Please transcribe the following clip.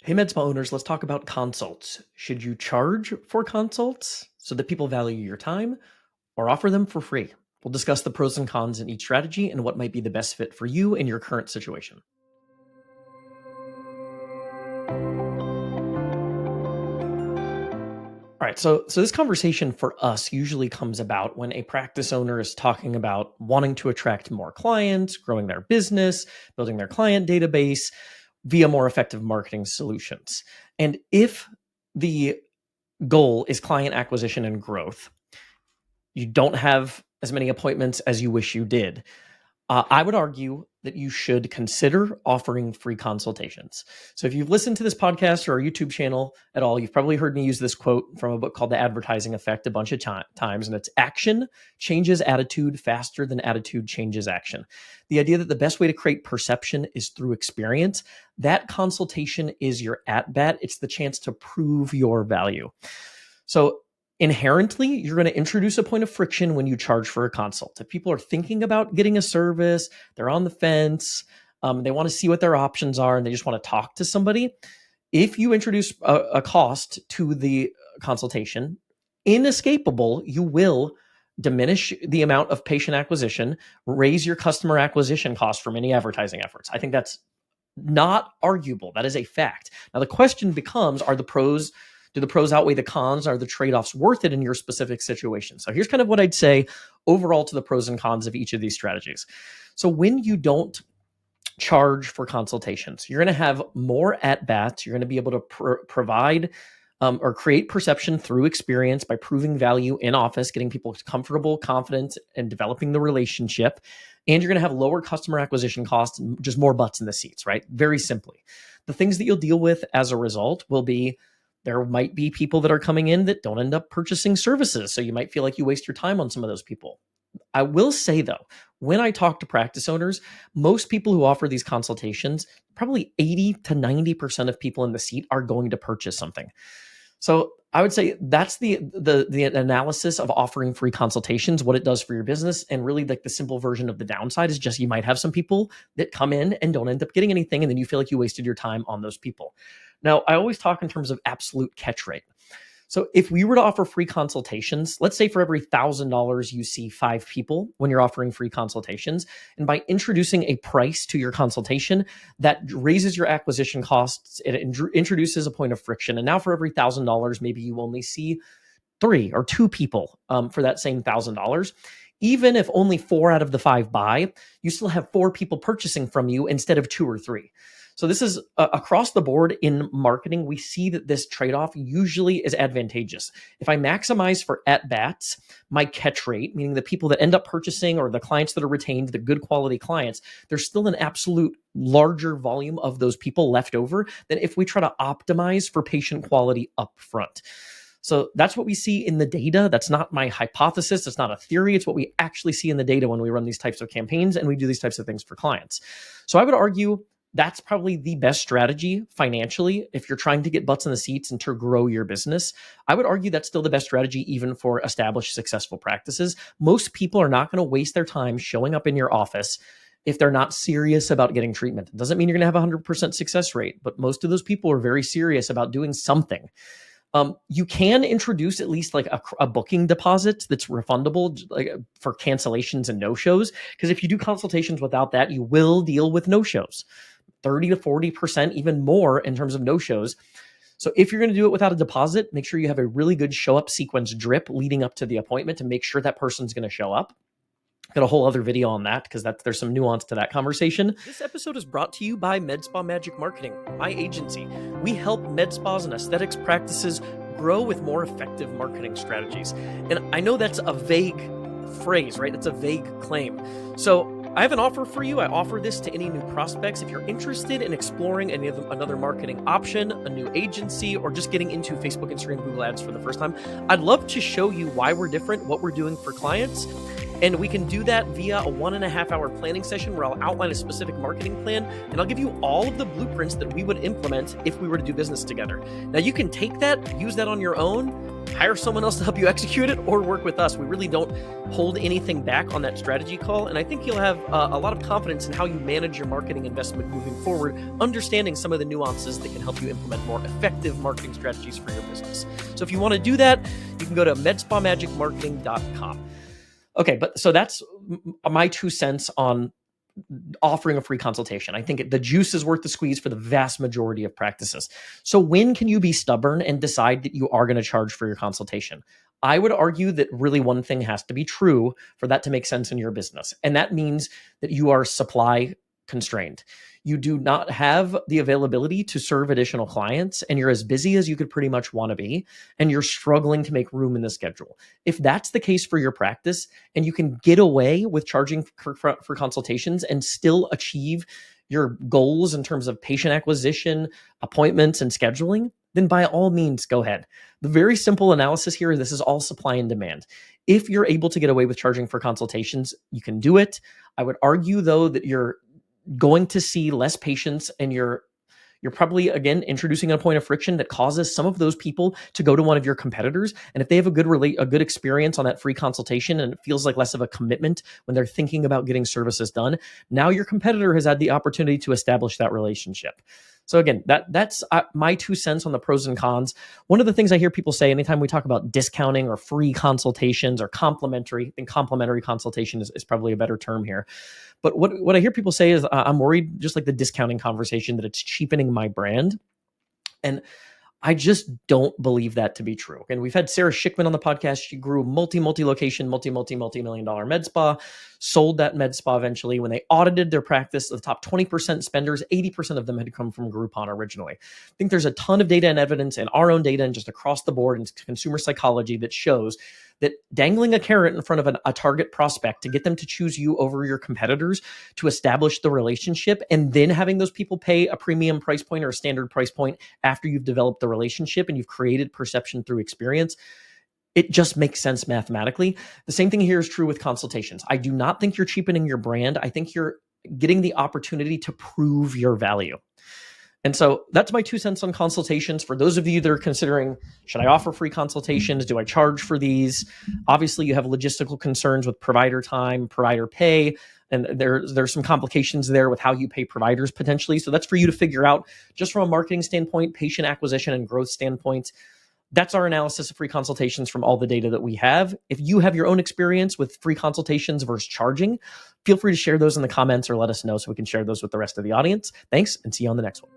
Hey, MedSpa owners, let's talk about consults. Should you charge for consults so that people value your time or offer them for free? We'll discuss the pros and cons in each strategy and what might be the best fit for you in your current situation. All right, so this conversation for us usually comes about when a practice owner is talking about wanting to attract more clients, growing their business, building their client database via more effective marketing solutions. And if the goal is client acquisition and growth, you don't have as many appointments as you wish you did, I would argue that you should consider offering free consultations. So if you've listened to this podcast or our YouTube channel at all, you've probably heard me use this quote from a book called The Advertising Effect a bunch of times, and it's action changes attitude faster than attitude changes action. The idea that the best way to create perception is through experience. That consultation is your at-bat. It's the chance to prove your value. So inherently, you're going to introduce a point of friction when you charge for a consult. If people are thinking about getting a service, they're on the fence, they want to see what their options are, and they just want to talk to somebody. If you introduce a cost to the consultation, inescapable, you will diminish the amount of patient acquisition, raise your customer acquisition cost from any advertising efforts. I think that's not arguable. That is a fact. Now, the question becomes, do the pros outweigh the cons? Are the trade-offs worth it in your specific situation? So here's kind of what I'd say overall to the pros and cons of each of these strategies. So when you don't charge for consultations, you're going to have more at-bats. You're going to be able to provide or create perception through experience by proving value in office, getting people comfortable, confident, and developing the relationship. And you're going to have lower customer acquisition costs and just more butts in the seats, right? Very simply. The things that you'll deal with as a result will be, there might be people that are coming in that don't end up purchasing services. So you might feel like you waste your time on some of those people. I will say though, when I talk to practice owners, most people who offer these consultations, probably 80 to 90% of people in the seat are going to purchase something. So I would say that's the analysis of offering free consultations, what it does for your business. And really, like, the simple version of the downside is just you might have some people that come in and don't end up getting anything, and then you feel like you wasted your time on those people. Now, I always talk in terms of absolute catch rate. So if we were to offer free consultations, let's say for every $1,000 you see 5 people when you're offering free consultations, and by introducing a price to your consultation, that raises your acquisition costs, it introduces a point of friction. And now for every $1,000, maybe you only see 3 or 2 people for that same $1,000. Even if only 4 out of the 5 buy, you still have 4 people purchasing from you instead of 2 or 3. So this is across the board in marketing. We see that this trade-off usually is advantageous. If I maximize for at-bats, my catch rate, meaning the people that end up purchasing or the clients that are retained, the good quality clients, there's still an absolute larger volume of those people left over than if we try to optimize for patient quality up front. So that's what we see in the data. That's not my hypothesis. It's not a theory. It's what we actually see in the data when we run these types of campaigns and we do these types of things for clients. So I would argue that's probably the best strategy financially if you're trying to get butts in the seats and to grow your business. I would argue that's still the best strategy even for established successful practices. Most people are not going to waste their time showing up in your office if they're not serious about getting treatment. It doesn't mean you're going to have a 100% success rate, but most of those people are very serious about doing something. You can introduce at least like a booking deposit that's refundable, like, for cancellations and no-shows. Because if you do consultations without that, you will deal with no-shows. 30 to 40%, even more in terms of no-shows. So if you're going to do it without a deposit, make sure you have a really good show-up sequence drip leading up to the appointment to make sure that person's going to show up. Got a whole other video on that because there's some nuance to that conversation. This episode is brought to you by MedSpa Magic Marketing, my agency. We help med spas and aesthetics practices grow with more effective marketing strategies. And I know that's a vague phrase, right? That's a vague claim. So I have an offer for you. I offer this to any new prospects. If you're interested in exploring another marketing option, a new agency, or just getting into Facebook, Instagram, Google Ads for the first time, I'd love to show you why we're different, what we're doing for clients, And we can do that via a 1.5 hour planning session where I'll outline a specific marketing plan and I'll give you all of the blueprints that we would implement if we were to do business together. Now you can take that, use that on your own, hire someone else to help you execute it, or work with us. We really don't hold anything back on that strategy call. And I think you'll have a lot of confidence in how you manage your marketing investment moving forward, understanding some of the nuances that can help you implement more effective marketing strategies for your business. So if you want to do that, you can go to medspamagicmarketing.com. Okay, but so that's my 2 cents on offering a free consultation. I think the juice is worth the squeeze for the vast majority of practices. So when can you be stubborn and decide that you are going to charge for your consultation? I would argue that really one thing has to be true for that to make sense in your business. And that means that you are supply constrained. You do not have the availability to serve additional clients, and you're as busy as you could pretty much want to be, and you're struggling to make room in the schedule. If that's the case for your practice, and you can get away with charging for consultations and still achieve your goals in terms of patient acquisition, appointments, and scheduling, then by all means, go ahead. The very simple analysis here is this is all supply and demand. If you're able to get away with charging for consultations, you can do it. I would argue, though, that you're going to see less patients, and you're probably, again, introducing a point of friction that causes some of those people to go to one of your competitors. And if they have a good experience on that free consultation and it feels like less of a commitment when they're thinking about getting services done, now your competitor has had the opportunity to establish that relationship. So again, that's my 2 cents on the pros and cons. One of the things I hear people say anytime we talk about discounting or free consultations or complimentary, I think complimentary consultation is probably a better term here. But what I hear people say is I'm worried, just like the discounting conversation, that it's cheapening my brand. And I just don't believe that to be true. And we've had Sarah Schickman on the podcast. She grew multi-location, multi-million dollar med spa, sold that med spa eventually. When they audited their practice, the top 20% spenders, 80% of them had come from Groupon originally. I think there's a ton of data and evidence, and our own data and just across the board in consumer psychology, that shows that dangling a carrot in front of a target prospect to get them to choose you over your competitors to establish the relationship, and then having those people pay a premium price point or a standard price point after you've developed the relationship and you've created perception through experience, it just makes sense mathematically. The same thing here is true with consultations. I do not think you're cheapening your brand. I think you're getting the opportunity to prove your value. And so that's my 2 cents on consultations. For those of you that are considering, should I offer free consultations? Do I charge for these? Obviously, you have logistical concerns with provider time, provider pay, and there's some complications there with how you pay providers potentially. So that's for you to figure out. Just from a marketing standpoint, patient acquisition and growth standpoint, that's our analysis of free consultations from all the data that we have. If you have your own experience with free consultations versus charging, feel free to share those in the comments or let us know so we can share those with the rest of the audience. Thanks, and see you on the next one.